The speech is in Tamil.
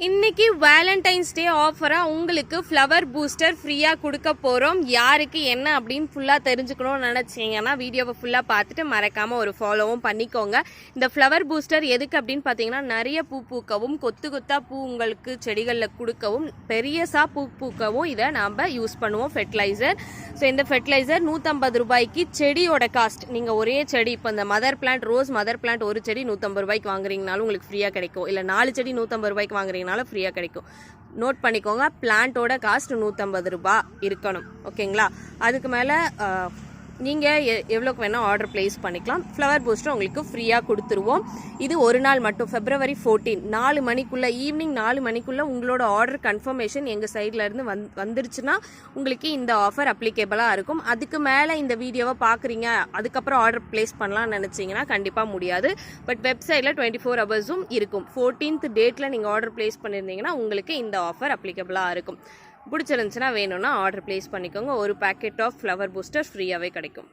இன்னைக்கு வேலண்டைன்ஸ் டே ஆஃபராக உங்களுக்கு ஃப்ளவர் பூஸ்டர் ஃப்ரீயாக கொடுக்க போகிறோம். யாருக்கு என்ன அப்படின்னு ஃபுல்லாக தெரிஞ்சுக்கணும்னு நினச்சிங்கன்னா வீடியோவை ஃபுல்லாக பார்த்துட்டு மறக்காமல் ஒரு ஃபாலோவும் பண்ணிக்கோங்க. இந்த ஃப்ளவர் பூஸ்டர் எதுக்கு அப்படின்னு பார்த்தீங்கன்னா நிறைய பூ பூக்கவும் கொத்து கொத்தாக பூ உங்களுக்கு செடிகளில் கொடுக்கவும் பெரியசா பூ பூக்கவும் இதை நாம் யூஸ் பண்ணுவோம் ஃபெர்டிலைசர். ஸோ இந்த ஃபெர்டிலைசர் 150 ரூபாய்க்கு செடியோட காஸ்ட். நீங்கள் ஒரே செடி இப்போ இந்த mother plant rose mother plant ஒரு செடி 150 ரூபாய்க்கு வாங்குறீங்கனாலும் உங்களுக்கு ஃப்ரீயாக கிடைக்கும். இல்லை 4 செடி 150 ரூபாய்க்கு வாங்குறீங்க ஃப்ரீயாக கிடைக்கும். நோட் பண்ணிக்கோங்க, பிளான்ட்டோட காஸ்ட் 150 ரூபாய் இருக்கணும். ஓகேங்களா? அதுக்கு மேலே நீங்கள் எவ்வளோக்கு வேணால் ஆர்டர் பிளேஸ் பண்ணிக்கலாம். ஃப்ளவர் பூஸ்டர் உங்களுக்கு ஃப்ரீயாக கொடுத்துருவோம். இது ஒரு நாள் மட்டும், February 14 4 மணிக்குள்ளே ஈவினிங் 4 மணிக்குள்ளே உங்களோட ஆர்டர் கன்ஃபர்மேஷன் எங்கள் சைட்லேருந்து வந்துருச்சுன்னா உங்களுக்கு இந்த ஆஃபர் அப்ளிகேபிளாக இருக்கும். அதுக்கு மேலே இந்த வீடியோவை பார்க்குறீங்க அதுக்கப்புறம் ஆர்டர் பிளேஸ் பண்ணலாம்னு நினச்சிங்கன்னா கண்டிப்பாக முடியாது. பட் வெப்சைட்டில் 24 ஹவர்ஸும் இருக்கும். 14th டேட்டில் நீங்கள் ஆர்டர் பிளேஸ் பண்ணியிருந்தீங்கன்னா உங்களுக்கு இந்த ஆஃபர் அப்ளிகேபிளாக இருக்கும். பிடிச்சிருந்துச்சுன்னா வேணும்னா ஆர்டர் பிளேஸ் பண்ணிக்கோங்க. ஒரு பேக்கெட் ஆஃப் ஃப்ளவர் பூஸ்டர் ஃப்ரீயாகவே கிடைக்கும்.